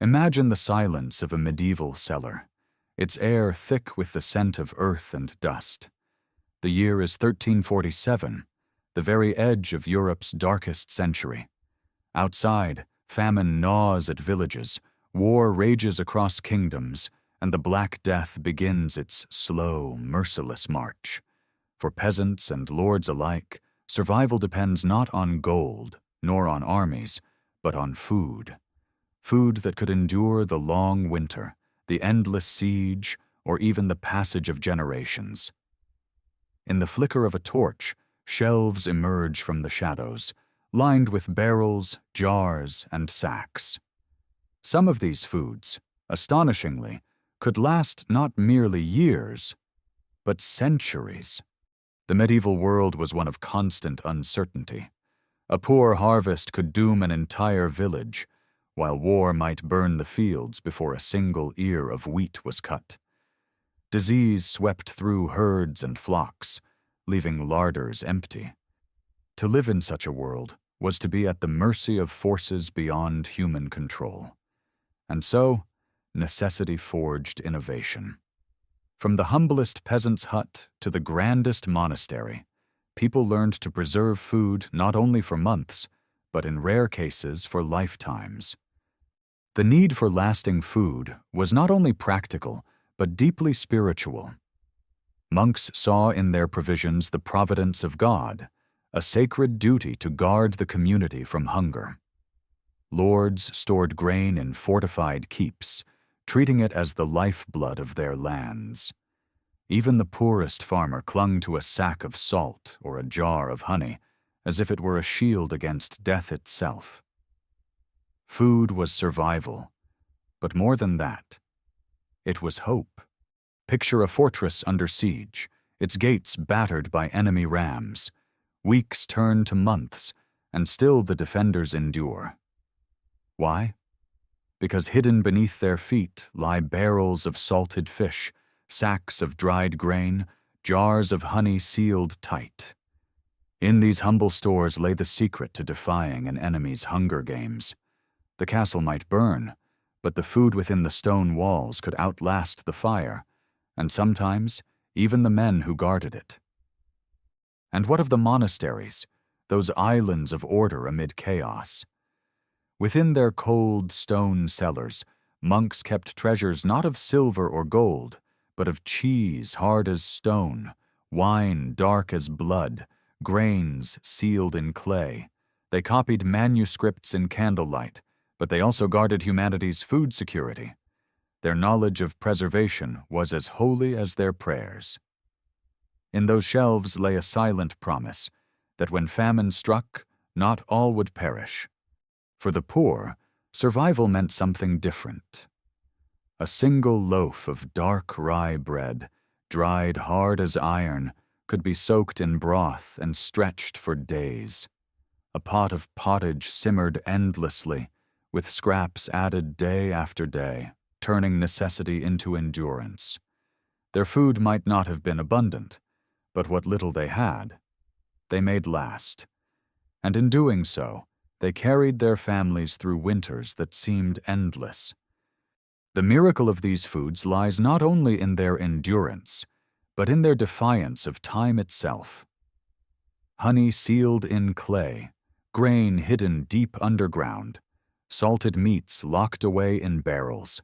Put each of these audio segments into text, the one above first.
Imagine the silence of a medieval cellar, its air thick with the scent of earth and dust. The year is 1347, the very edge of Europe's darkest century. Outside, famine gnaws at villages, war rages across kingdoms, and the Black Death begins its slow, merciless march. For peasants and lords alike, survival depends not on gold, nor on armies, but on food. Food that could endure the long winter, the endless siege, or even the passage of generations. In the flicker of a torch, shelves emerge from the shadows, lined with barrels, jars, and sacks. Some of these foods, astonishingly, could last not merely years, but centuries. The medieval world was one of constant uncertainty. A poor harvest could doom an entire village, while war might burn the fields before a single ear of wheat was cut. Disease swept through herds and flocks, leaving larders empty. To live in such a world was to be at the mercy of forces beyond human control. And so, necessity forged innovation. From the humblest peasant's hut to the grandest monastery, people learned to preserve food not only for months, but in rare cases for lifetimes. The need for lasting food was not only practical, but deeply spiritual. Monks saw in their provisions the providence of God, a sacred duty to guard the community from hunger. Lords stored grain in fortified keeps, treating it as the lifeblood of their lands. Even the poorest farmer clung to a sack of salt or a jar of honey, as if it were a shield against death itself. Food was survival, but more than that, it was hope. Picture a fortress under siege, its gates battered by enemy rams. Weeks turn to months, and still the defenders endure. Why? Because hidden beneath their feet lie barrels of salted fish, sacks of dried grain, jars of honey sealed tight. In these humble stores lay the secret to defying an enemy's hunger games. The castle might burn, but the food within the stone walls could outlast the fire, and sometimes even the men who guarded it. And what of the monasteries, those islands of order amid chaos? Within their cold stone cellars, monks kept treasures not of silver or gold, but of cheese hard as stone, wine dark as blood, grains sealed in clay. They copied manuscripts in candlelight, but they also guarded humanity's food security. Their knowledge of preservation was as holy as their prayers. In those shelves lay a silent promise that when famine struck, not all would perish. For the poor, survival meant something different. A single loaf of dark rye bread, dried hard as iron, could be soaked in broth and stretched for days. A pot of pottage simmered endlessly, with scraps added day after day, turning necessity into endurance. Their food might not have been abundant, but what little they had, they made last. And in doing so, they carried their families through winters that seemed endless. The miracle of these foods lies not only in their endurance, but in their defiance of time itself. Honey sealed in clay, grain hidden deep underground, salted meats locked away in barrels.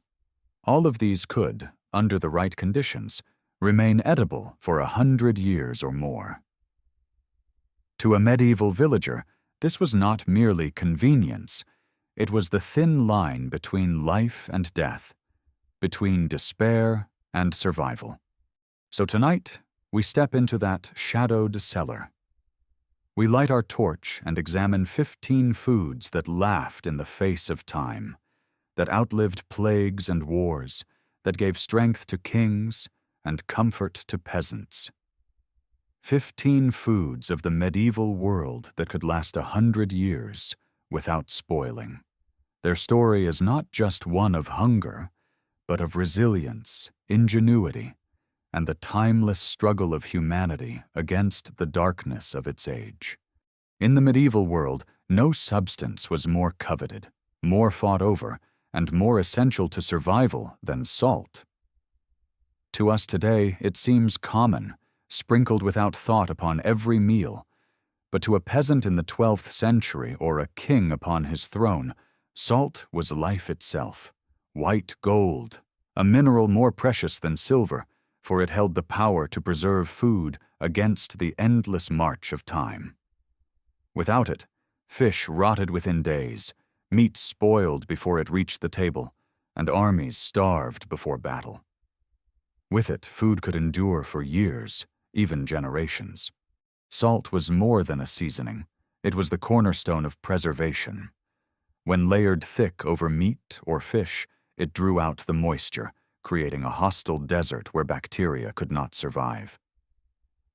All of these could, under the right conditions, remain edible for 100 years or more. To a medieval villager, this was not merely convenience. It was the thin line between life and death, between despair and survival. So tonight, we step into that shadowed cellar. We light our torch and examine 15 foods that laughed in the face of time, that outlived plagues and wars, that gave strength to kings and comfort to peasants. 15 foods of the medieval world that could last 100 years without spoiling. Their story is not just one of hunger, but of resilience, ingenuity, and the timeless struggle of humanity against the darkness of its age. In the medieval world, no substance was more coveted, more fought over, and more essential to survival than salt. To us today, it seems common, sprinkled without thought upon every meal. But to a peasant in the 12th century or a king upon his throne, salt was life itself, white gold, a mineral more precious than silver, for it held the power to preserve food against the endless march of time. Without it, fish rotted within days, meat spoiled before it reached the table, and armies starved before battle. With it, food could endure for years, even generations. Salt was more than a seasoning. It was the cornerstone of preservation. When layered thick over meat or fish, it drew out the moisture, creating a hostile desert where bacteria could not survive.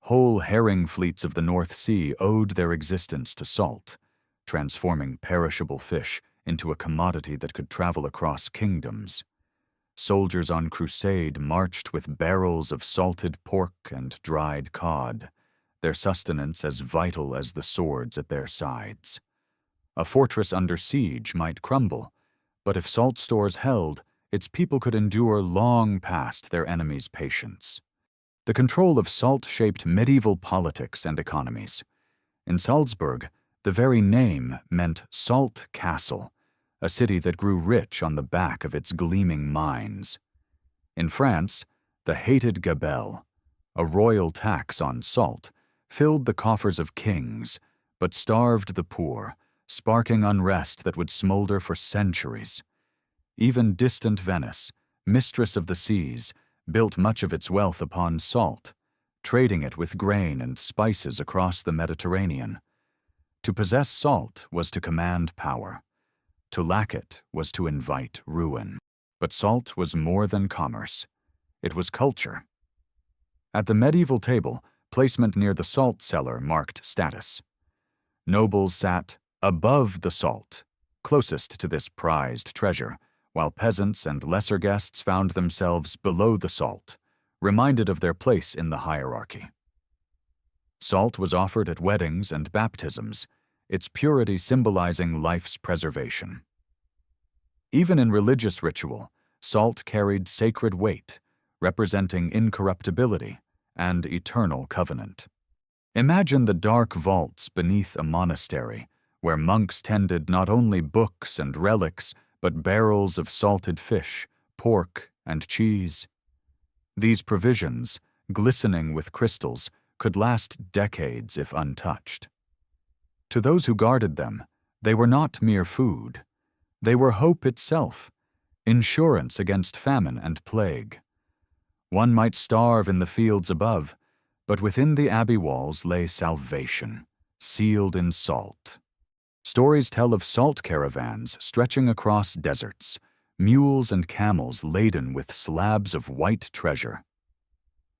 Whole herring fleets of the North Sea owed their existence to salt, transforming perishable fish into a commodity that could travel across kingdoms. Soldiers on crusade marched with barrels of salted pork and dried cod, their sustenance as vital as the swords at their sides. A fortress under siege might crumble, but if salt stores held, its people could endure long past their enemies' patience. The control of salt shaped medieval politics and economies. In Salzburg, the very name meant Salt Castle, a city that grew rich on the back of its gleaming mines. In France, the hated gabelle, a royal tax on salt, filled the coffers of kings, but starved the poor, sparking unrest that would smolder for centuries. Even distant Venice, mistress of the seas, built much of its wealth upon salt, trading it with grain and spices across the Mediterranean. To possess salt was to command power. To lack it was to invite ruin. But salt was more than commerce. It was culture. At the medieval table, placement near the salt cellar marked status. Nobles sat above the salt, closest to this prized treasure, while peasants and lesser guests found themselves below the salt, reminded of their place in the hierarchy. Salt was offered at weddings and baptisms, its purity symbolizing life's preservation. Even in religious ritual, salt carried sacred weight, representing incorruptibility and eternal covenant. Imagine the dark vaults beneath a monastery, where monks tended not only books and relics, but barrels of salted fish, pork, and cheese. These provisions, glistening with crystals, could last decades if untouched. To those who guarded them, they were not mere food. They were hope itself, insurance against famine and plague. One might starve in the fields above, but within the abbey walls lay salvation, sealed in salt. Stories tell of salt caravans stretching across deserts, mules and camels laden with slabs of white treasure.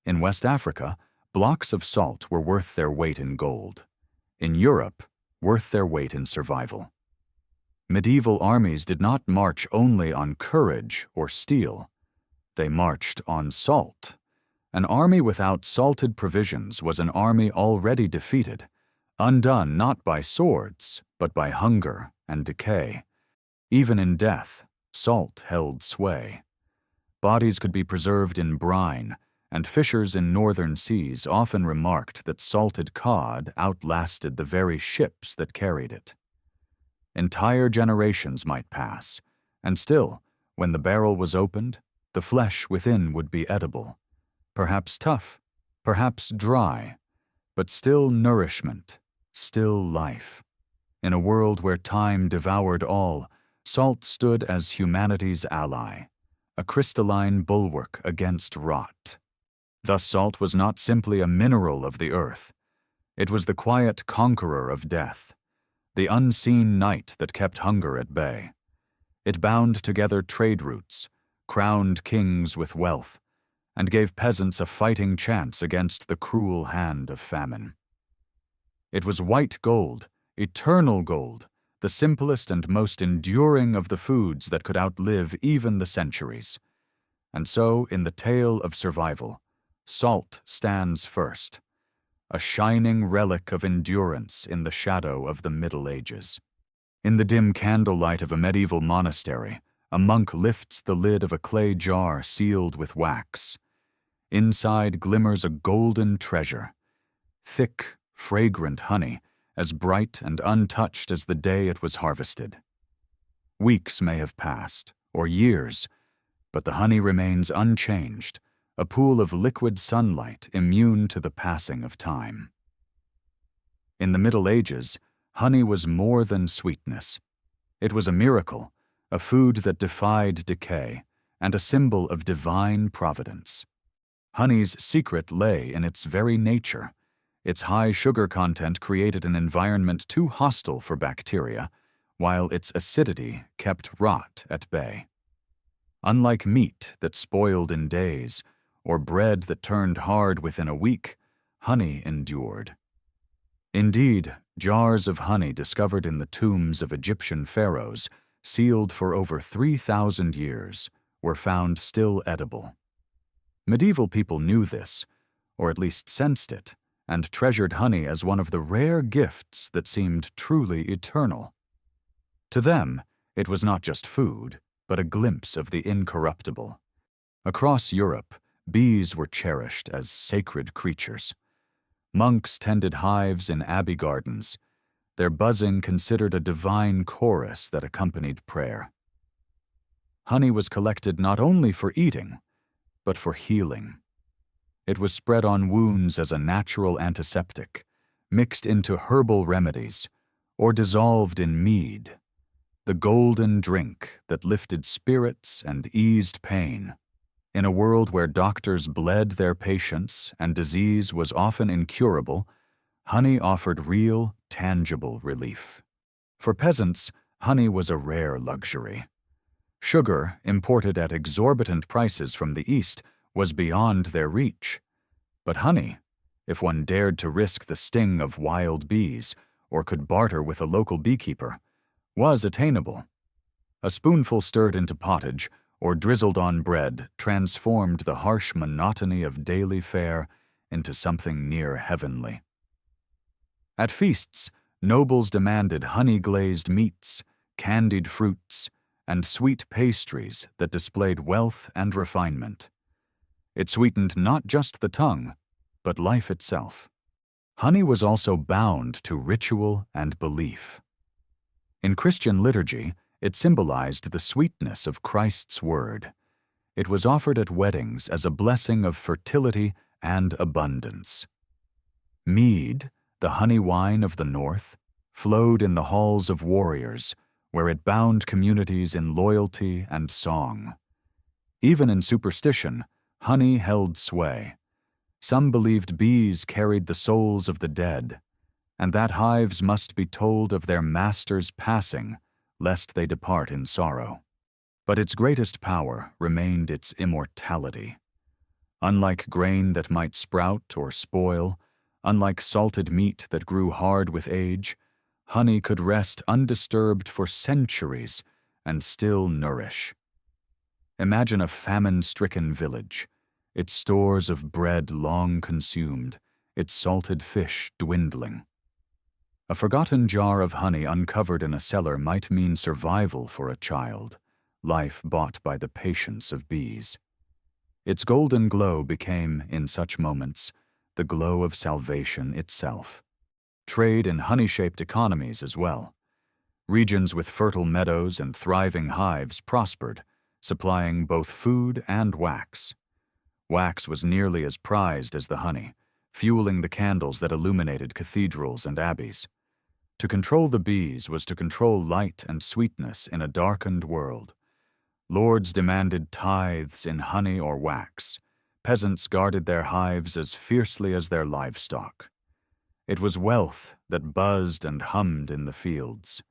In West Africa, blocks of salt were worth their weight in gold. In Europe, worth their weight in survival. Medieval armies did not march only on courage or steel. They marched on salt. An army without salted provisions was an army already defeated, undone not by swords, but by hunger and decay. Even in death, salt held sway. Bodies could be preserved in brine, and fishers in northern seas often remarked that salted cod outlasted the very ships that carried it. Entire generations might pass, and still, when the barrel was opened, the flesh within would be edible. Perhaps tough, perhaps dry, but still nourishment, still life. In a world where time devoured all, salt stood as humanity's ally, a crystalline bulwark against rot. Thus salt was not simply a mineral of the earth. It was the quiet conqueror of death, the unseen knight that kept hunger at bay. It bound together trade routes, crowned kings with wealth, and gave peasants a fighting chance against the cruel hand of famine. It was white gold, eternal gold, the simplest and most enduring of the foods that could outlive even the centuries. And so, in the tale of survival, salt stands first, a shining relic of endurance in the shadow of the Middle Ages. In the dim candlelight of a medieval monastery, a monk lifts the lid of a clay jar sealed with wax. Inside glimmers a golden treasure, thick, fragrant honey, as bright and untouched as the day it was harvested. Weeks may have passed, or years, but the honey remains unchanged, a pool of liquid sunlight immune to the passing of time. In the Middle Ages, honey was more than sweetness. It was a miracle, a food that defied decay, and a symbol of divine providence. Honey's secret lay in its very nature. Its high sugar content created an environment too hostile for bacteria, while its acidity kept rot at bay. Unlike meat that spoiled in days, or bread that turned hard within a week, honey endured. Indeed, jars of honey discovered in the tombs of Egyptian pharaohs, sealed for over 3,000 years, were found still edible. Medieval people knew this, or at least sensed it, and treasured honey as one of the rare gifts that seemed truly eternal. To them, it was not just food, but a glimpse of the incorruptible. Across Europe, bees were cherished as sacred creatures. Monks tended hives in abbey gardens, their buzzing considered a divine chorus that accompanied prayer. Honey was collected not only for eating, but for healing. It was spread on wounds as a natural antiseptic, mixed into herbal remedies, or dissolved in mead, the golden drink that lifted spirits and eased pain. In a world where doctors bled their patients and disease was often incurable, honey offered real, tangible relief. For peasants, honey was a rare luxury. Sugar, imported at exorbitant prices from the East, was beyond their reach. But honey, if one dared to risk the sting of wild bees or could barter with a local beekeeper, was attainable. A spoonful stirred into pottage or drizzled on bread transformed the harsh monotony of daily fare into something near heavenly. At feasts, nobles demanded honey-glazed meats, candied fruits, and sweet pastries that displayed wealth and refinement. It sweetened not just the tongue, but life itself. Honey was also bound to ritual and belief. In Christian liturgy, it symbolized the sweetness of Christ's word. It was offered at weddings as a blessing of fertility and abundance. Mead, the honey wine of the North, flowed in the halls of warriors, where it bound communities in loyalty and song. Even in superstition, honey held sway. Some believed bees carried the souls of the dead, and that hives must be told of their master's passing, lest they depart in sorrow. But its greatest power remained its immortality. Unlike grain that might sprout or spoil, unlike salted meat that grew hard with age, honey could rest undisturbed for centuries and still nourish. Imagine a famine-stricken village, its stores of bread long consumed, its salted fish dwindling. A forgotten jar of honey uncovered in a cellar might mean survival for a child, life bought by the patience of bees. Its golden glow became, in such moments, the glow of salvation itself. Trade in honey-shaped economies as well. Regions with fertile meadows and thriving hives prospered, supplying both food and wax. Wax was nearly as prized as the honey, fueling the candles that illuminated cathedrals and abbeys. To control the bees was to control light and sweetness in a darkened world. Lords demanded tithes in honey or wax. Peasants guarded their hives as fiercely as their livestock. It was wealth that buzzed and hummed in the fields.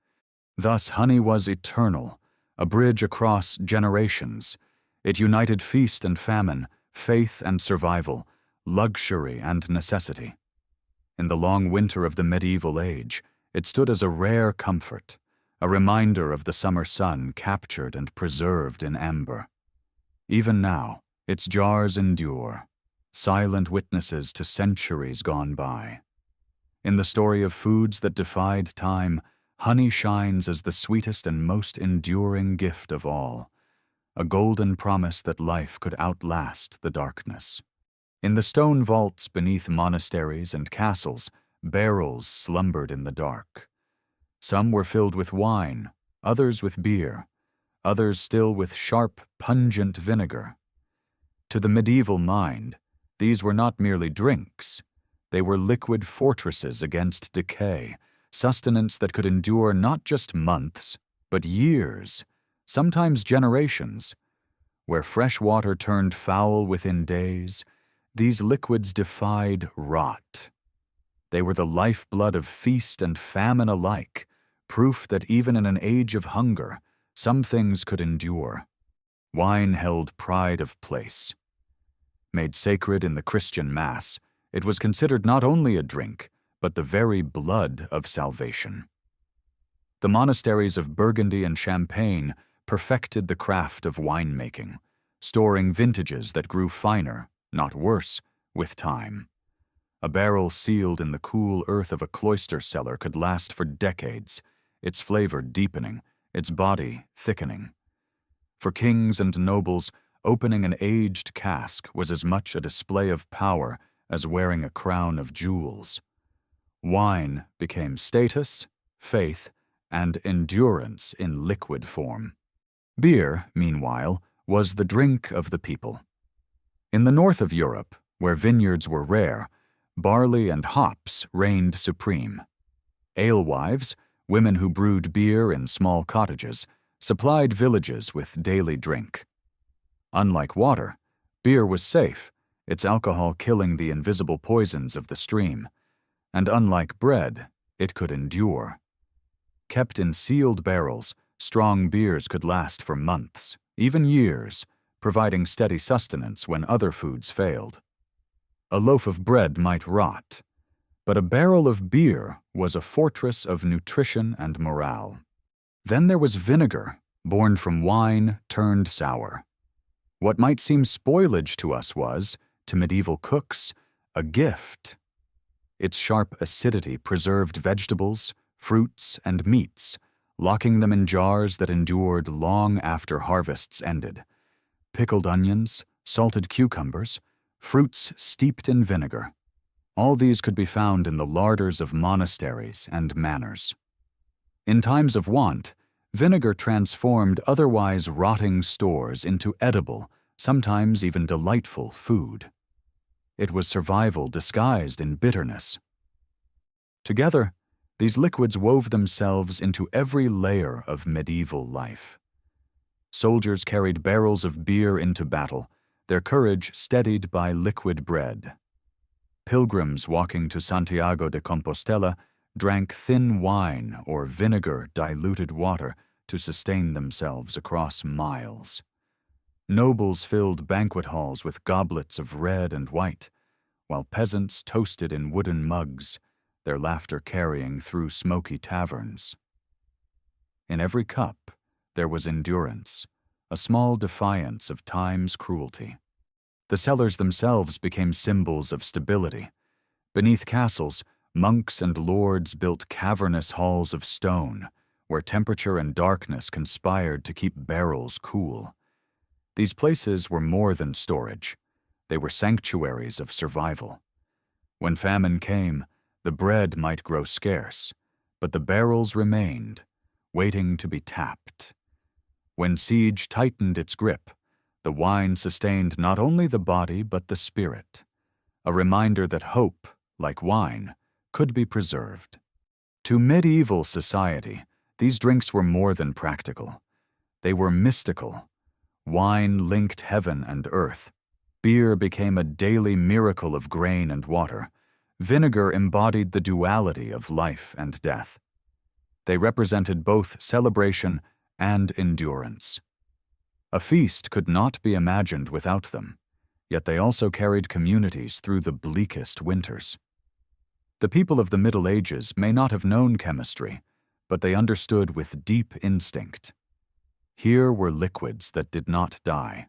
Thus honey was eternal, a bridge across generations. It united feast and famine, faith and survival, luxury and necessity. In the long winter of the medieval age, it stood as a rare comfort, a reminder of the summer sun captured and preserved in amber. Even now, its jars endure, silent witnesses to centuries gone by. In the story of foods that defied time, honey shines as the sweetest and most enduring gift of all, a golden promise that life could outlast the darkness. In the stone vaults beneath monasteries and castles, barrels slumbered in the dark. Some were filled with wine, others with beer, others still with sharp, pungent vinegar. To the medieval mind, these were not merely drinks. They were liquid fortresses against decay, sustenance that could endure not just months, but years, sometimes generations. Where fresh water turned foul within days, these liquids defied rot. They were the lifeblood of feast and famine alike, proof that even in an age of hunger, some things could endure. Wine held pride of place. Made sacred in the Christian Mass, it was considered not only a drink, but the very blood of salvation. The monasteries of Burgundy and Champagne perfected the craft of winemaking, storing vintages that grew finer, not worse, with time. A barrel sealed in the cool earth of a cloister cellar could last for decades, its flavor deepening, its body thickening. For kings and nobles, opening an aged cask was as much a display of power as wearing a crown of jewels. Wine became status, faith, and endurance in liquid form. Beer, meanwhile, was the drink of the people. In the north of Europe, where vineyards were rare, barley and hops reigned supreme. Alewives, women who brewed beer in small cottages, supplied villages with daily drink. Unlike water, beer was safe, its alcohol killing the invisible poisons of the stream. And unlike bread, it could endure. Kept in sealed barrels, strong beers could last for months, even years, providing steady sustenance when other foods failed. A loaf of bread might rot, but a barrel of beer was a fortress of nutrition and morale. Then there was vinegar, born from wine turned sour. What might seem spoilage to us was, to medieval cooks, a gift. Its sharp acidity preserved vegetables, fruits, and meats, locking them in jars that endured long after harvests ended. Pickled onions, salted cucumbers, fruits steeped in vinegar. All these could be found in the larders of monasteries and manors. In times of want, vinegar transformed otherwise rotting stores into edible, sometimes even delightful food. It was survival disguised in bitterness. Together, these liquids wove themselves into every layer of medieval life. Soldiers carried barrels of beer into battle, their courage steadied by liquid bread. Pilgrims walking to Santiago de Compostela drank thin wine or vinegar-diluted water to sustain themselves across miles. Nobles filled banquet halls with goblets of red and white, while peasants toasted in wooden mugs, their laughter carrying through smoky taverns. In every cup, there was endurance, a small defiance of time's cruelty. The cellars themselves became symbols of stability. Beneath castles, monks and lords built cavernous halls of stone, where temperature and darkness conspired to keep barrels cool. These places were more than storage. They were sanctuaries of survival. When famine came, the bread might grow scarce, but the barrels remained, waiting to be tapped. When siege tightened its grip, the wine sustained not only the body but the spirit, a reminder that hope, like wine, could be preserved. To medieval society, these drinks were more than practical. They were mystical. Wine linked heaven and earth. Beer became a daily miracle of grain and water. Vinegar embodied the duality of life and death. They represented both celebration and endurance. A feast could not be imagined without them, yet they also carried communities through the bleakest winters. The people of the Middle Ages may not have known chemistry, but they understood with deep instinct. Here were liquids that did not die.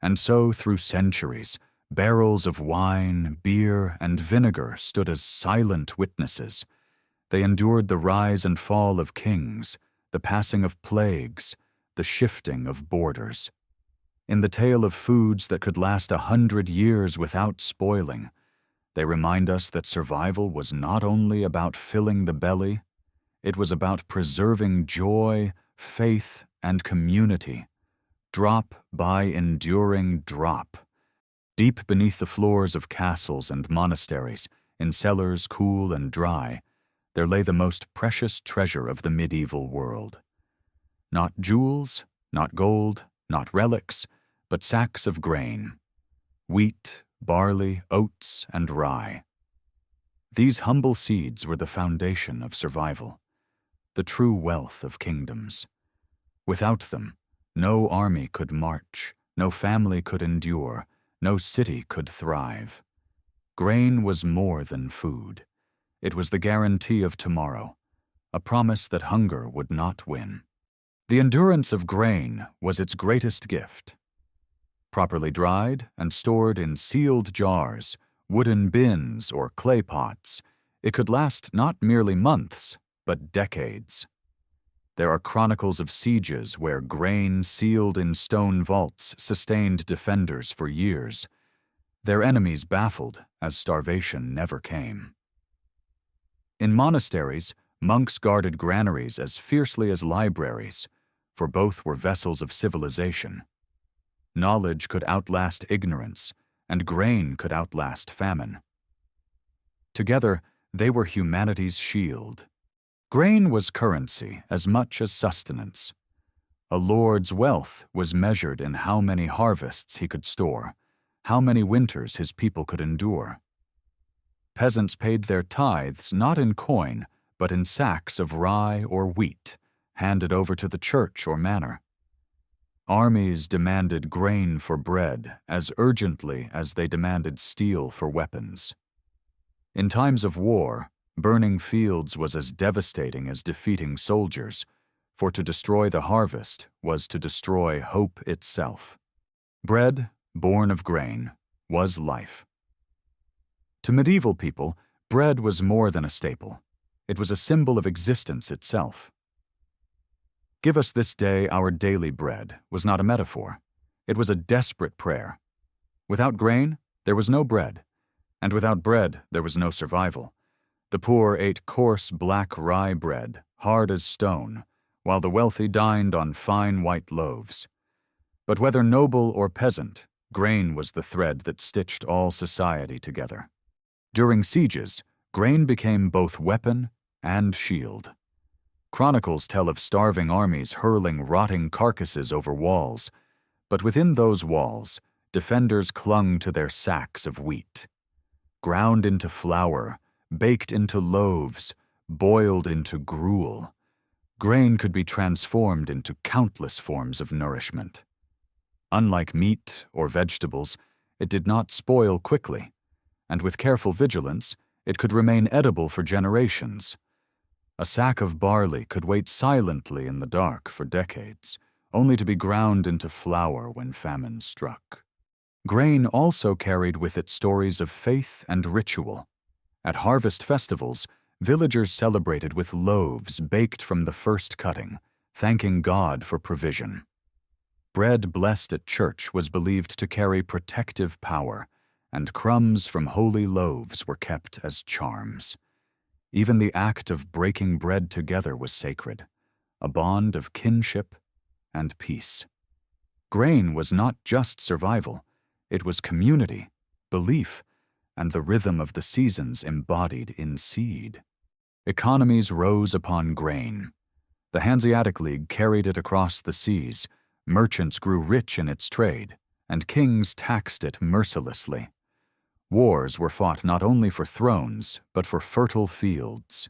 And so, through centuries, barrels of wine, beer, and vinegar stood as silent witnesses, They endured the rise and fall of kings, the passing of plagues, the shifting of borders. In the tale of foods that could last 100 years without spoiling, they remind us that survival was not only about filling the belly, it was about preserving joy, faith, and community, drop by enduring drop. Deep beneath the floors of castles and monasteries, in cellars cool and dry, there lay the most precious treasure of the medieval world. Not jewels, not gold, not relics, but sacks of grain, wheat, barley, oats, and rye. These humble seeds were the foundation of survival, the true wealth of kingdoms. Without them, no army could march, no family could endure, no city could thrive. Grain was more than food. It was the guarantee of tomorrow, a promise that hunger would not win. The endurance of grain was its greatest gift. Properly dried and stored in sealed jars, wooden bins, or clay pots, it could last not merely months, but decades. There are chronicles of sieges where grain sealed in stone vaults sustained defenders for years, their enemies baffled as starvation never came. In monasteries, monks guarded granaries as fiercely as libraries, for both were vessels of civilization. Knowledge could outlast ignorance, and grain could outlast famine. Together, they were humanity's shield. Grain was currency as much as sustenance. A lord's wealth was measured in how many harvests he could store, how many winters his people could endure. Peasants paid their tithes not in coin, but in sacks of rye or wheat, handed over to the church or manor. Armies demanded grain for bread as urgently as they demanded steel for weapons. In times of war, burning fields was as devastating as defeating soldiers, for to destroy the harvest was to destroy hope itself. Bread, born of grain, was life. To medieval people, bread was more than a staple. It was a symbol of existence itself. "Give us this day our daily bread" was not a metaphor. It was a desperate prayer. Without grain, there was no bread, and without bread, there was no survival. The poor ate coarse black rye bread, hard as stone, while the wealthy dined on fine white loaves. But whether noble or peasant, grain was the thread that stitched all society together. During sieges, grain became both weapon and shield. Chronicles tell of starving armies hurling rotting carcasses over walls, but within those walls, defenders clung to their sacks of wheat. Ground into flour, baked into loaves, boiled into gruel, grain could be transformed into countless forms of nourishment. Unlike meat or vegetables, it did not spoil quickly, and with careful vigilance, it could remain edible for generations. A sack of barley could wait silently in the dark for decades, only to be ground into flour when famine struck. Grain also carried with it stories of faith and ritual. At harvest festivals, villagers celebrated with loaves baked from the first cutting, thanking God for provision. Bread blessed at church was believed to carry protective power, and crumbs from holy loaves were kept as charms. Even the act of breaking bread together was sacred, a bond of kinship and peace. Grain was not just survival, it was community, belief, and the rhythm of the seasons embodied in seed. Economies rose upon grain. The Hanseatic League carried it across the seas, merchants grew rich in its trade, and kings taxed it mercilessly. Wars were fought not only for thrones, but for fertile fields.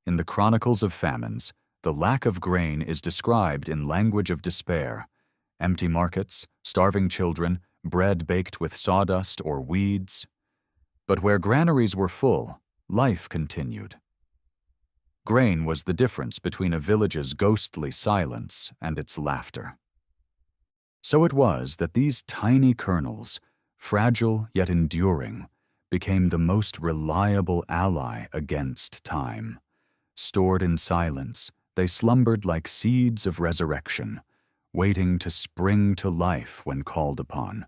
In the chronicles of famines, the lack of grain is described in language of despair: empty markets, starving children, bread baked with sawdust or weeds. But where granaries were full, life continued. Grain was the difference between a village's ghostly silence and its laughter. So it was that these tiny kernels, fragile yet enduring, became the most reliable ally against time. Stored in silence, they slumbered like seeds of resurrection, waiting to spring to life when called upon.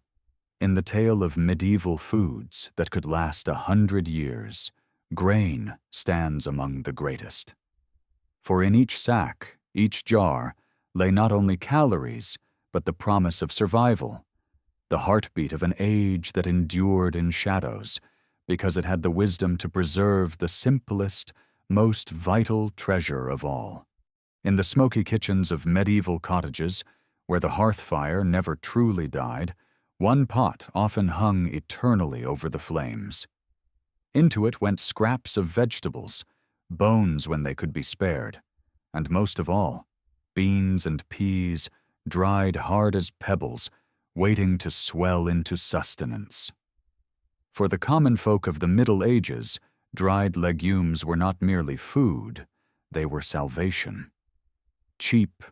In the tale of medieval foods that could last 100 years, grain stands among the greatest. For in each sack, each jar, lay not only calories, but the promise of survival, the heartbeat of an age that endured in shadows, because it had the wisdom to preserve the simplest, most vital treasure of all. In the smoky kitchens of medieval cottages, where the hearth fire never truly died, one pot often hung eternally over the flames. Into it went scraps of vegetables, bones when they could be spared, and most of all, beans and peas, dried hard as pebbles, waiting to swell into sustenance. For the common folk of the Middle Ages, dried legumes were not merely food, they were salvation. Cheap,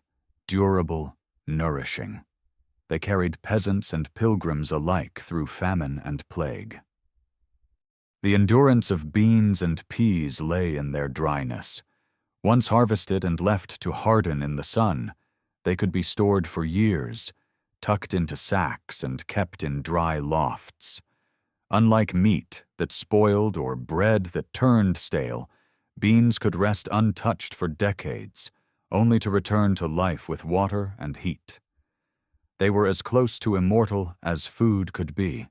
durable, nourishing. They carried peasants and pilgrims alike through famine and plague. The endurance of beans and peas lay in their dryness. Once harvested and left to harden in the sun, they could be stored for years, tucked into sacks and kept in dry lofts. Unlike meat that spoiled or bread that turned stale, beans could rest untouched for decades, only to return to life with water and heat. They were as close to immortal as food could be,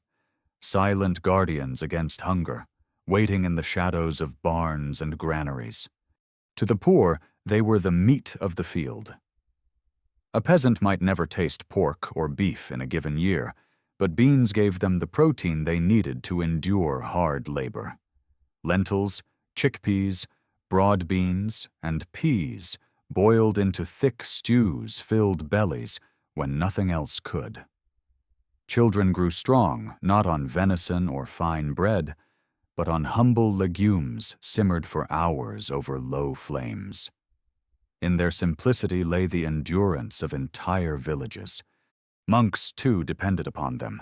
silent guardians against hunger, waiting in the shadows of barns and granaries. To the poor, they were the meat of the field. A peasant might never taste pork or beef in a given year, but beans gave them the protein they needed to endure hard labor. Lentils, chickpeas, broad beans, and peas boiled into thick stews filled bellies when nothing else could. Children grew strong not on venison or fine bread, but on humble legumes simmered for hours over low flames. In their simplicity lay the endurance of entire villages. Monks, too, depended upon them.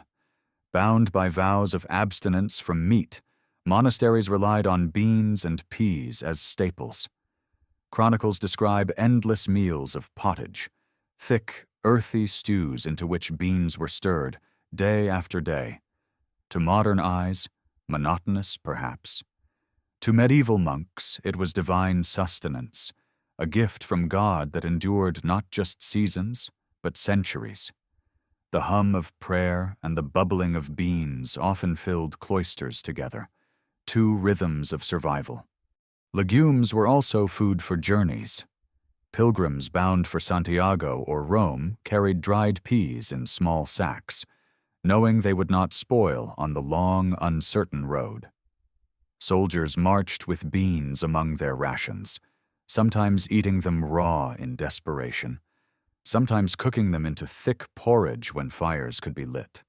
Bound by vows of abstinence from meat, monasteries relied on beans and peas as staples. Chronicles describe endless meals of pottage, thick, earthy stews into which beans were stirred, day after day. To modern eyes, monotonous perhaps. To medieval monks, it was divine sustenance, a gift from God that endured not just seasons, but centuries. The hum of prayer and the bubbling of beans often filled cloisters together, two rhythms of survival. Legumes were also food for journeys. Pilgrims bound for Santiago or Rome carried dried peas in small sacks, knowing they would not spoil on the long, uncertain road. Soldiers marched with beans among their rations, sometimes eating them raw in desperation, sometimes cooking them into thick porridge when fires could be lit.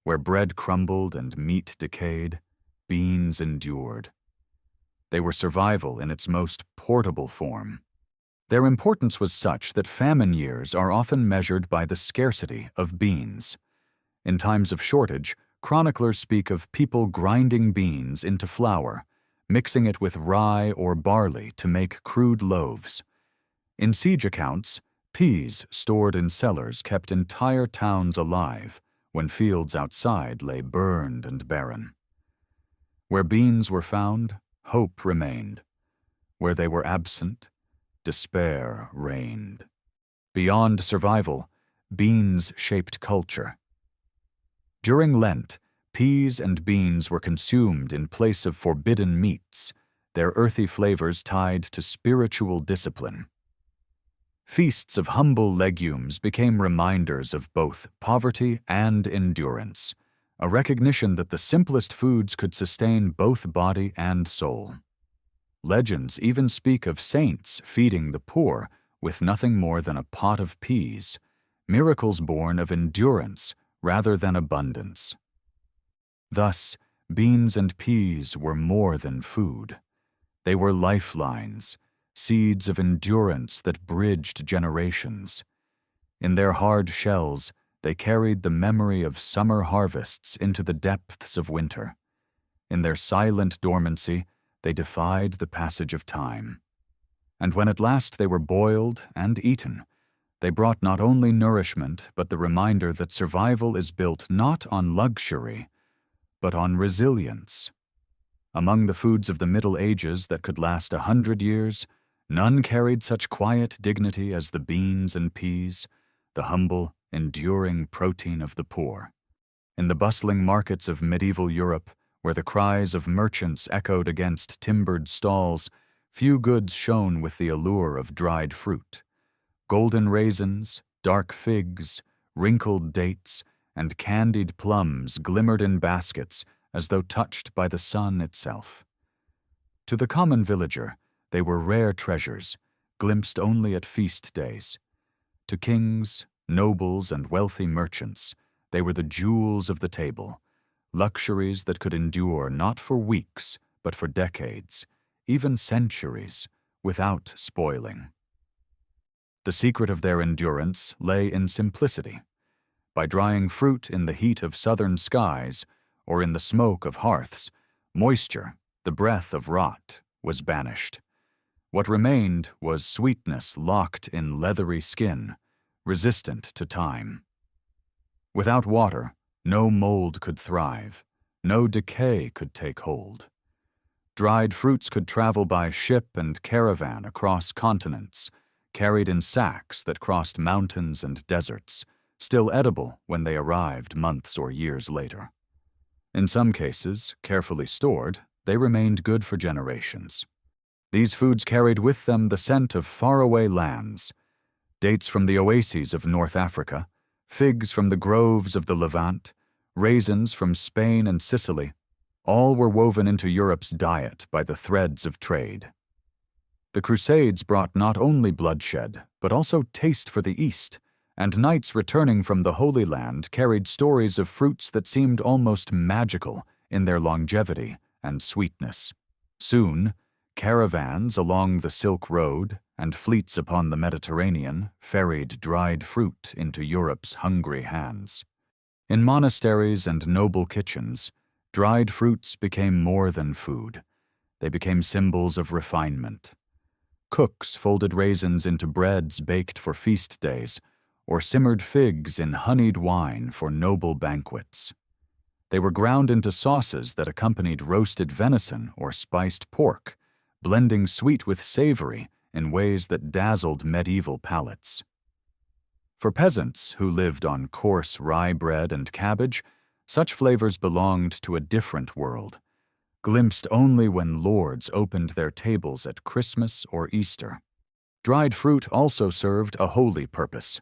Where bread crumbled and meat decayed, beans endured. They were survival in its most portable form. Their importance was such that famine years are often measured by the scarcity of beans. In times of shortage, chroniclers speak of people grinding beans into flour, mixing it with rye or barley to make crude loaves. In siege accounts, peas stored in cellars kept entire towns alive when fields outside lay burned and barren. Where beans were found, hope remained. Where they were absent, despair reigned. Beyond survival, beans shaped culture. During Lent, peas and beans were consumed in place of forbidden meats, their earthy flavors tied to spiritual discipline. Feasts of humble legumes became reminders of both poverty and endurance, a recognition that the simplest foods could sustain both body and soul. Legends even speak of saints feeding the poor with nothing more than a pot of peas, miracles born of endurance rather than abundance. Thus, beans and peas were more than food. They were lifelines, seeds of endurance that bridged generations. In their hard shells, they carried the memory of summer harvests into the depths of winter. In their silent dormancy, they defied the passage of time. And when at last they were boiled and eaten, they brought not only nourishment but the reminder that survival is built not on luxury, but on resilience. Among the foods of the Middle Ages that could last 100 years, none carried such quiet dignity as the beans and peas, the humble, enduring protein of the poor. In the bustling markets of medieval Europe, where the cries of merchants echoed against timbered stalls, few goods shone with the allure of dried fruit. Golden raisins, dark figs, wrinkled dates, and candied plums glimmered in baskets as though touched by the sun itself. To the common villager, they were rare treasures, glimpsed only at feast days. To kings, nobles, and wealthy merchants, they were the jewels of the table, luxuries that could endure not for weeks, but for decades, even centuries, without spoiling. The secret of their endurance lay in simplicity. By drying fruit in the heat of southern skies, or in the smoke of hearths, moisture, the breath of rot, was banished. What remained was sweetness locked in leathery skin, resistant to time. Without water, no mold could thrive, no decay could take hold. Dried fruits could travel by ship and caravan across continents, carried in sacks that crossed mountains and deserts, still edible when they arrived months or years later. In some cases, carefully stored, they remained good for generations. These foods carried with them the scent of faraway lands, dates from the oases of North Africa, figs from the groves of the Levant, raisins from Spain and Sicily, all were woven into Europe's diet by the threads of trade. The Crusades brought not only bloodshed, but also taste for the East, and knights returning from the Holy Land carried stories of fruits that seemed almost magical in their longevity and sweetness. Soon, caravans along the Silk Road and fleets upon the Mediterranean ferried dried fruit into Europe's hungry hands. In monasteries and noble kitchens, dried fruits became more than food. They became symbols of refinement. Cooks folded raisins into breads baked for feast days, or simmered figs in honeyed wine for noble banquets. They were ground into sauces that accompanied roasted venison or spiced pork, blending sweet with savory in ways that dazzled medieval palates. For peasants who lived on coarse rye bread and cabbage, such flavors belonged to a different world, glimpsed only when lords opened their tables at Christmas or Easter. Dried fruit also served a holy purpose.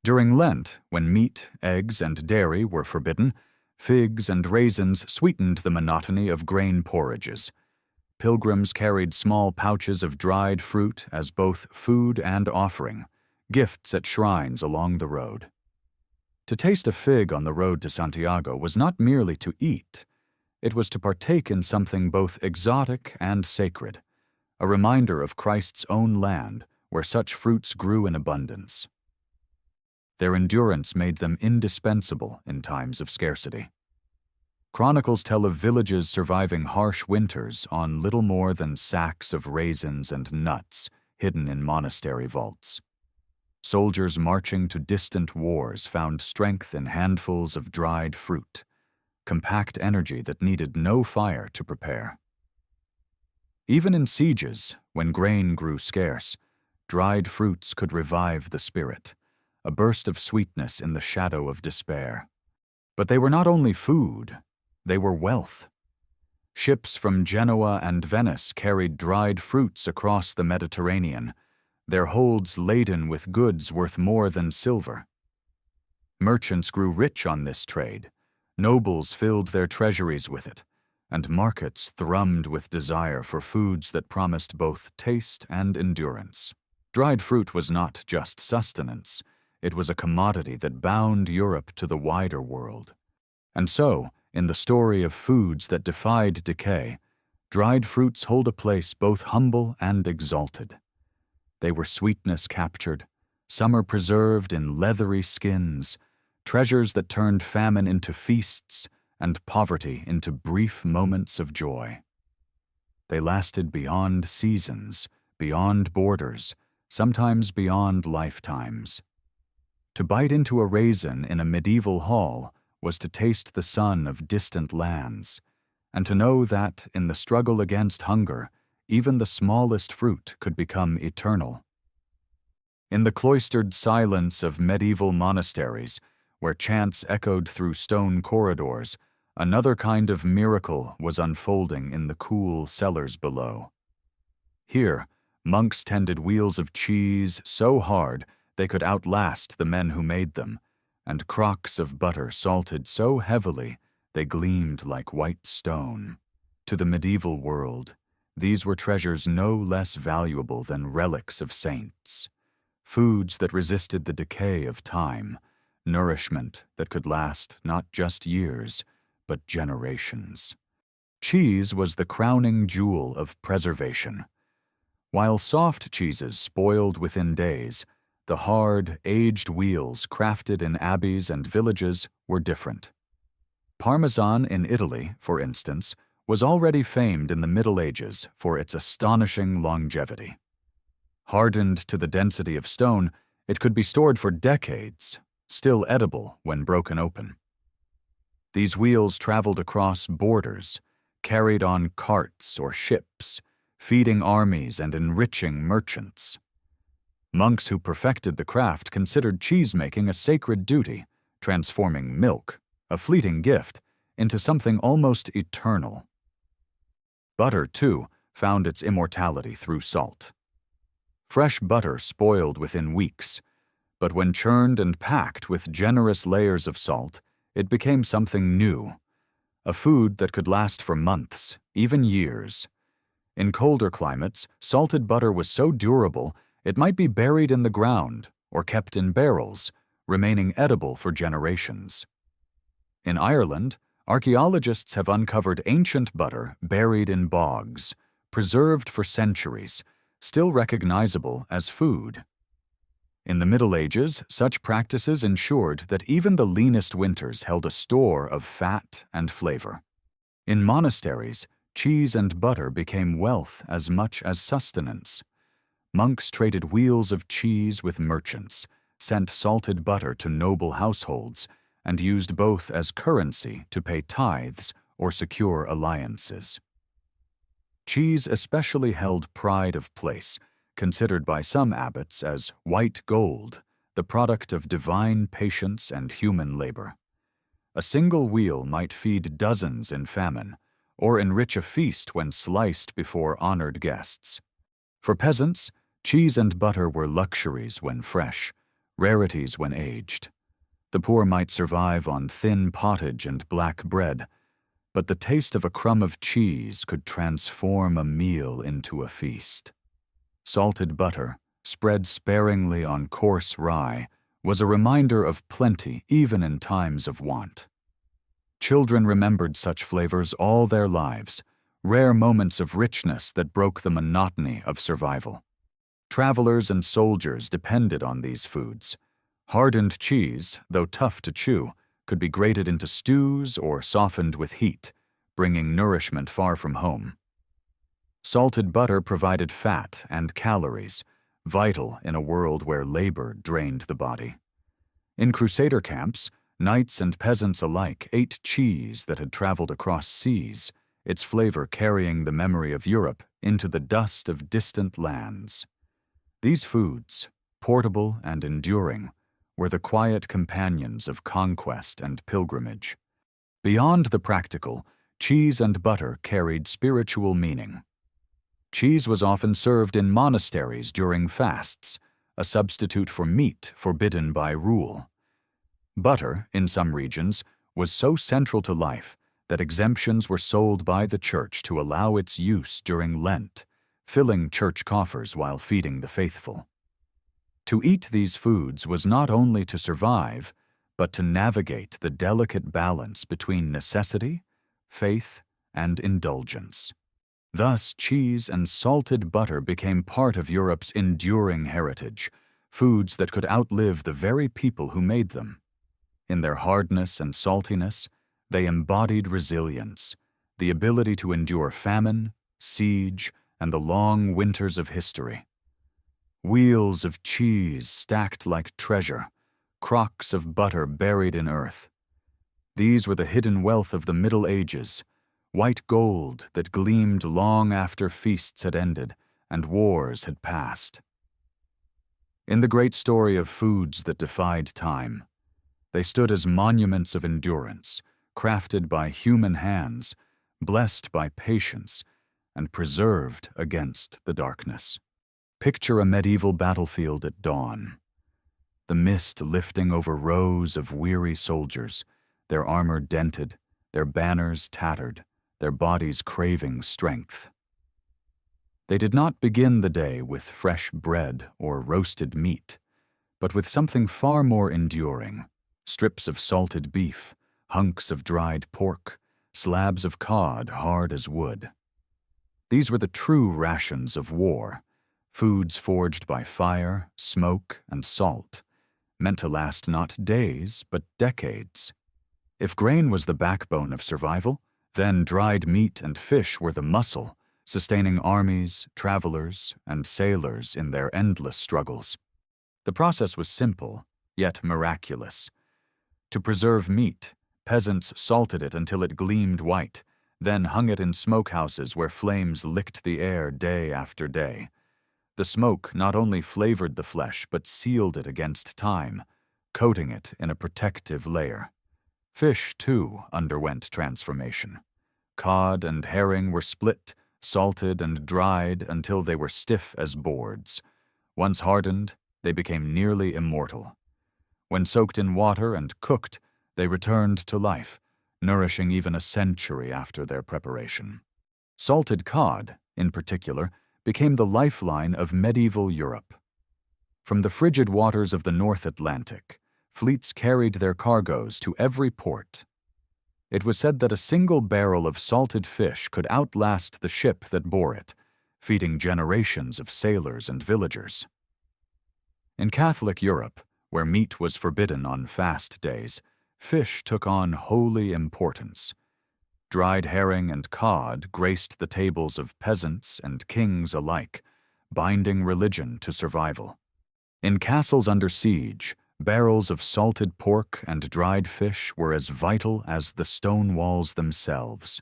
During Lent, when meat, eggs, and dairy were forbidden, figs and raisins sweetened the monotony of grain porridges. Pilgrims carried small pouches of dried fruit as both food and offering, gifts at shrines along the road. To taste a fig on the road to Santiago was not merely to eat. It was to partake in something both exotic and sacred, a reminder of Christ's own land where such fruits grew in abundance. Their endurance made them indispensable in times of scarcity. Chronicles tell of villages surviving harsh winters on little more than sacks of raisins and nuts hidden in monastery vaults. Soldiers marching to distant wars found strength in handfuls of dried fruit, compact energy that needed no fire to prepare. Even in sieges, when grain grew scarce, dried fruits could revive the spirit, a burst of sweetness in the shadow of despair. But they were not only food, they were wealth. Ships from Genoa and Venice carried dried fruits across the Mediterranean, their holds laden with goods worth more than silver. Merchants grew rich on this trade, nobles filled their treasuries with it, and markets thrummed with desire for foods that promised both taste and endurance. Dried fruit was not just sustenance, it was a commodity that bound Europe to the wider world. And so, in the story of foods that defied decay, dried fruits hold a place both humble and exalted. They were sweetness captured, summer preserved in leathery skins, treasures that turned famine into feasts and poverty into brief moments of joy. They lasted beyond seasons, beyond borders, sometimes beyond lifetimes. To bite into a raisin in a medieval hall was to taste the sun of distant lands, and to know that, in the struggle against hunger, even the smallest fruit could become eternal. In the cloistered silence of medieval monasteries, where chants echoed through stone corridors, another kind of miracle was unfolding in the cool cellars below. Here, monks tended wheels of cheese so hard they could outlast the men who made them, and crocks of butter salted so heavily they gleamed like white stone. To the medieval world, these were treasures no less valuable than relics of saints, foods that resisted the decay of time, nourishment that could last not just years, but generations. Cheese was the crowning jewel of preservation. While soft cheeses spoiled within days, the hard, aged wheels crafted in abbeys and villages were different. Parmesan in Italy, for instance, was already famed in the Middle Ages for its astonishing longevity. Hardened to the density of stone, it could be stored for decades, still edible when broken open. These wheels traveled across borders, carried on carts or ships, feeding armies and enriching merchants. Monks who perfected the craft considered cheese-making a sacred duty, transforming milk, a fleeting gift, into something almost eternal. Butter, too, found its immortality through salt. Fresh butter spoiled within weeks, but when churned and packed with generous layers of salt, it became something new, a food that could last for months, even years. In colder climates, salted butter was so durable it might be buried in the ground or kept in barrels, remaining edible for generations. In Ireland, archaeologists have uncovered ancient butter buried in bogs, preserved for centuries, still recognizable as food. In the Middle Ages, such practices ensured that even the leanest winters held a store of fat and flavor. In monasteries, cheese and butter became wealth as much as sustenance. Monks traded wheels of cheese with merchants, sent salted butter to noble households, and used both as currency to pay tithes or secure alliances. Cheese especially held pride of place, considered by some abbots as white gold, the product of divine patience and human labor. A single wheel might feed dozens in famine, or enrich a feast when sliced before honored guests. For peasants, cheese and butter were luxuries when fresh, rarities when aged. The poor might survive on thin pottage and black bread, but the taste of a crumb of cheese could transform a meal into a feast. Salted butter, spread sparingly on coarse rye, was a reminder of plenty even in times of want. Children remembered such flavors all their lives, rare moments of richness that broke the monotony of survival. Travelers and soldiers depended on these foods. Hardened cheese, though tough to chew, could be grated into stews or softened with heat, bringing nourishment far from home. Salted butter provided fat and calories, vital in a world where labor drained the body. In crusader camps, knights and peasants alike ate cheese that had traveled across seas, its flavor carrying the memory of Europe into the dust of distant lands. These foods, portable and enduring, were the quiet companions of conquest and pilgrimage. Beyond the practical, cheese and butter carried spiritual meaning. Cheese was often served in monasteries during fasts, a substitute for meat forbidden by rule. Butter, in some regions, was so central to life that exemptions were sold by the church to allow its use during Lent, filling church coffers while feeding the faithful. To eat these foods was not only to survive, but to navigate the delicate balance between necessity, faith, and indulgence. Thus, cheese and salted butter became part of Europe's enduring heritage, foods that could outlive the very people who made them. In their hardness and saltiness, they embodied resilience, the ability to endure famine, siege, and the long winters of history. Wheels of cheese stacked like treasure, crocks of butter buried in earth. These were the hidden wealth of the Middle Ages, white gold that gleamed long after feasts had ended and wars had passed. In the great story of foods that defied time, they stood as monuments of endurance, crafted by human hands, blessed by patience, and preserved against the darkness. Picture a medieval battlefield at dawn. The mist lifting over rows of weary soldiers, their armor dented, their banners tattered, their bodies craving strength. They did not begin the day with fresh bread or roasted meat, but with something far more enduring: strips of salted beef, hunks of dried pork, slabs of cod hard as wood. These were the true rations of war, foods forged by fire, smoke, and salt, meant to last not days, but decades. If grain was the backbone of survival, then dried meat and fish were the muscle, sustaining armies, travelers, and sailors in their endless struggles. The process was simple, yet miraculous. To preserve meat, peasants salted it until it gleamed white, then hung it in smokehouses where flames licked the air day after day. The smoke not only flavored the flesh, but sealed it against time, coating it in a protective layer. Fish, too, underwent transformation. Cod and herring were split, salted, and dried until they were stiff as boards. Once hardened, they became nearly immortal. When soaked in water and cooked, they returned to life, nourishing even a century after their preparation. Salted cod, in particular, became the lifeline of medieval Europe. From the frigid waters of the North Atlantic, fleets carried their cargoes to every port. It was said that a single barrel of salted fish could outlast the ship that bore it, feeding generations of sailors and villagers. In Catholic Europe, where meat was forbidden on fast days, fish took on holy importance. Dried herring and cod graced the tables of peasants and kings alike, binding religion to survival. In castles under siege, barrels of salted pork and dried fish were as vital as the stone walls themselves.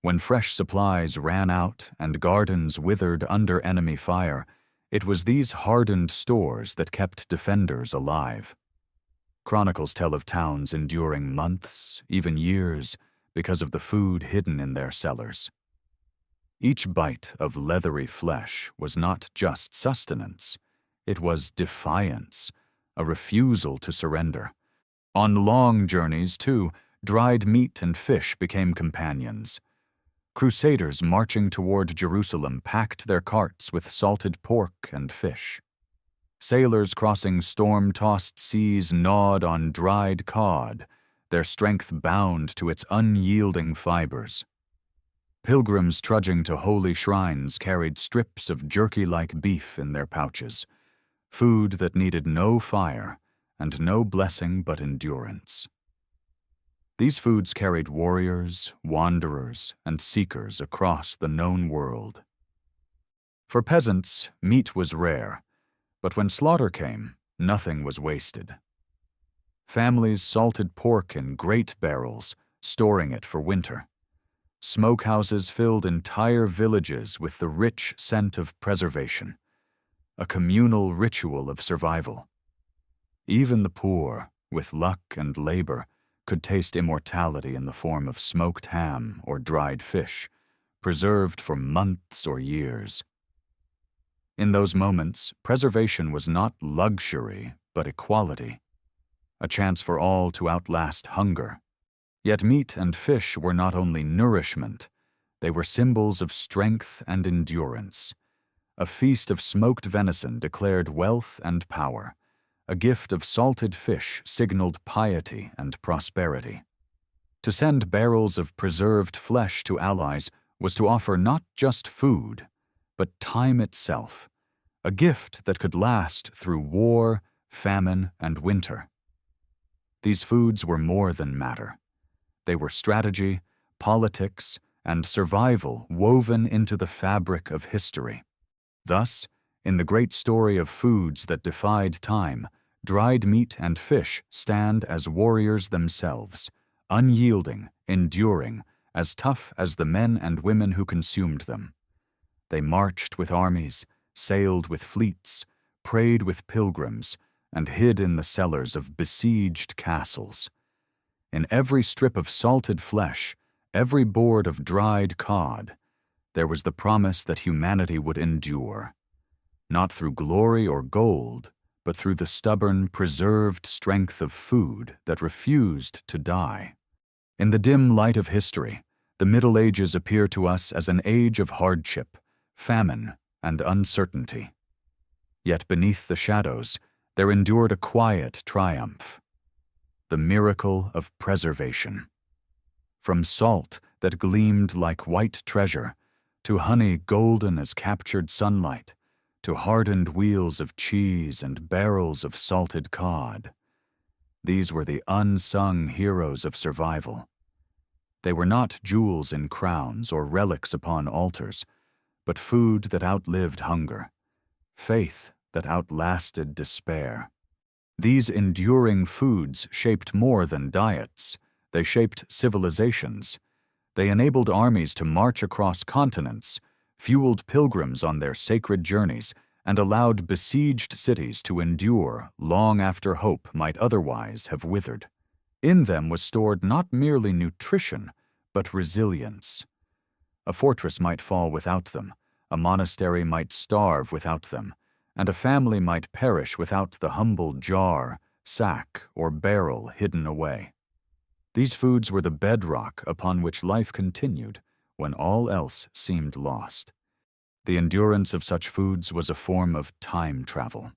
When fresh supplies ran out and gardens withered under enemy fire, it was these hardened stores that kept defenders alive. Chronicles tell of towns enduring months, even years, because of the food hidden in their cellars. Each bite of leathery flesh was not just sustenance, it was defiance, a refusal to surrender. On long journeys, too, dried meat and fish became companions. Crusaders marching toward Jerusalem packed their carts with salted pork and fish. Sailors crossing storm-tossed seas gnawed on dried cod, their strength bound to its unyielding fibers. Pilgrims trudging to holy shrines carried strips of jerky-like beef in their pouches, food that needed no fire and no blessing but endurance. These foods carried warriors, wanderers, and seekers across the known world. For peasants, meat was rare, but when slaughter came, nothing was wasted. Families salted pork in great barrels, storing it for winter. Smokehouses filled entire villages with the rich scent of preservation, a communal ritual of survival. Even the poor, with luck and labor, could taste immortality in the form of smoked ham or dried fish, preserved for months or years. In those moments, preservation was not luxury, but equality, a chance for all to outlast hunger. Yet meat and fish were not only nourishment, they were symbols of strength and endurance. A feast of smoked venison declared wealth and power. A gift of salted fish signaled piety and prosperity. To send barrels of preserved flesh to allies was to offer not just food, but time itself, a gift that could last through war, famine, and winter. These foods were more than matter. They were strategy, politics, and survival woven into the fabric of history. Thus, in the great story of foods that defied time, dried meat and fish stand as warriors themselves, unyielding, enduring, as tough as the men and women who consumed them. They marched with armies, sailed with fleets, prayed with pilgrims, and hid in the cellars of besieged castles. In every strip of salted flesh, every board of dried cod, there was the promise that humanity would endure, not through glory or gold, but through the stubborn, preserved strength of food that refused to die. In the dim light of history, the Middle Ages appear to us as an age of hardship, famine, and uncertainty. Yet beneath the shadows, there endured a quiet triumph, the miracle of preservation. From salt that gleamed like white treasure, to honey golden as captured sunlight, to hardened wheels of cheese and barrels of salted cod. These were the unsung heroes of survival. They were not jewels in crowns or relics upon altars, but food that outlived hunger, faith that outlasted despair. These enduring foods shaped more than diets. They shaped civilizations. They enabled armies to march across continents, fueled pilgrims on their sacred journeys, and allowed besieged cities to endure long after hope might otherwise have withered. In them was stored not merely nutrition, but resilience. A fortress might fall without them, a monastery might starve without them, and a family might perish without the humble jar, sack, or barrel hidden away. These foods were the bedrock upon which life continued when all else seemed lost. The endurance of such foods was a form of time travel.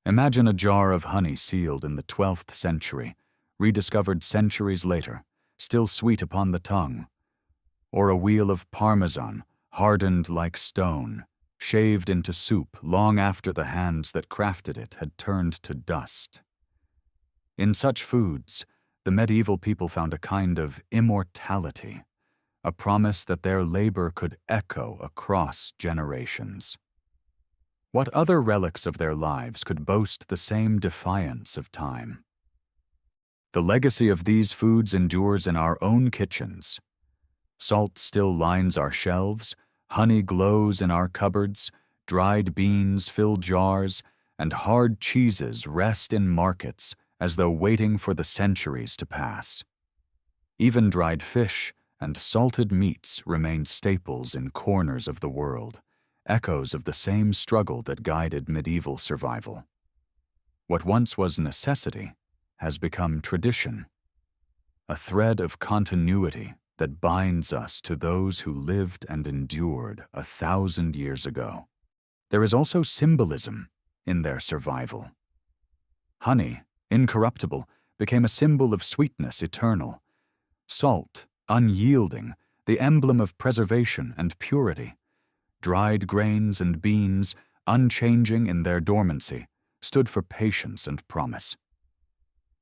Imagine a jar of honey sealed in the 12th century, rediscovered centuries later, still sweet upon the tongue, or a wheel of Parmesan, hardened like stone, shaved into soup long after the hands that crafted it had turned to dust. In such foods, the medieval people found a kind of immortality, a promise that their labor could echo across generations. What other relics of their lives could boast the same defiance of time? The legacy of these foods endures in our own kitchens. Salt still lines our shelves, honey glows in our cupboards, dried beans fill jars, and hard cheeses rest in markets as though waiting for the centuries to pass. Even dried fish and salted meats remain staples in corners of the world, echoes of the same struggle that guided medieval survival. What once was necessity has become tradition, a thread of continuity that binds us to those who lived and endured 1,000 years ago. There is also symbolism in their survival. Honey, incorruptible, became a symbol of sweetness eternal. Salt, unyielding, the emblem of preservation and purity. Dried grains and beans, unchanging in their dormancy, stood for patience and promise.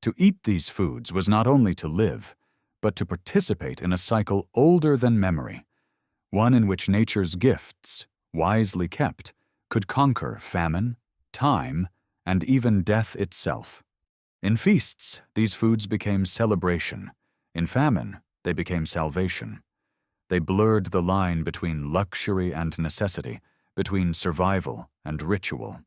To eat these foods was not only to live, but to participate in a cycle older than memory, one in which nature's gifts, wisely kept, could conquer famine, time, and even death itself. In feasts, these foods became celebration. In famine, they became salvation. They blurred the line between luxury and necessity, between survival and ritual.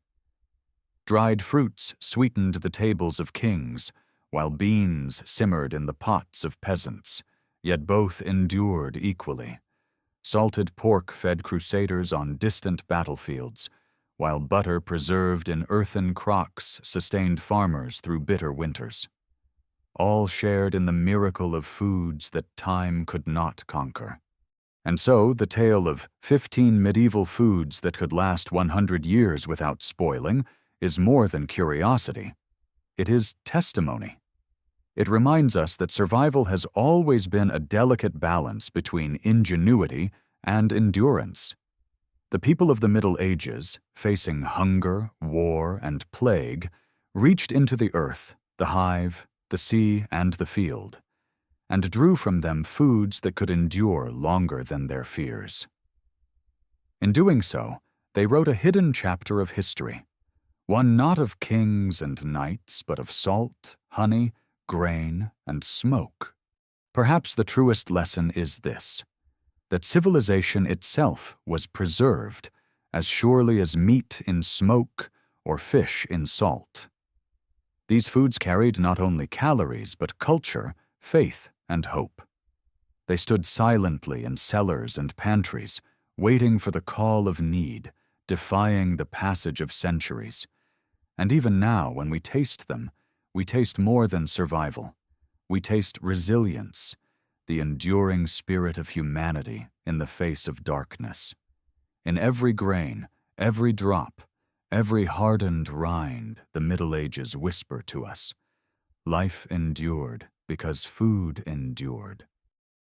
Dried fruits sweetened the tables of kings, while beans simmered in the pots of peasants, yet both endured equally. Salted pork fed crusaders on distant battlefields, while butter preserved in earthen crocks sustained farmers through bitter winters. All shared in the miracle of foods that time could not conquer. And so the tale of 15 medieval foods that could last 100 years without spoiling is more than curiosity. It is testimony. It reminds us that survival has always been a delicate balance between ingenuity and endurance. The people of the Middle Ages, facing hunger, war, and plague, reached into the earth, the hive, the sea, and the field. and drew from them foods that could endure longer than their fears. In doing so, they wrote a hidden chapter of history, one not of kings and knights, but of salt, honey, grain, and smoke. Perhaps the truest lesson is this, that civilization itself was preserved as surely as meat in smoke or fish in salt. These foods carried not only calories, but culture, faith, and hope. They stood silently in cellars and pantries, waiting for the call of need, defying the passage of centuries. And even now, when we taste them, we taste more than survival. We taste resilience, the enduring spirit of humanity in the face of darkness. In every grain, every drop, every hardened rind, the Middle Ages whisper to us, life endured because food endured.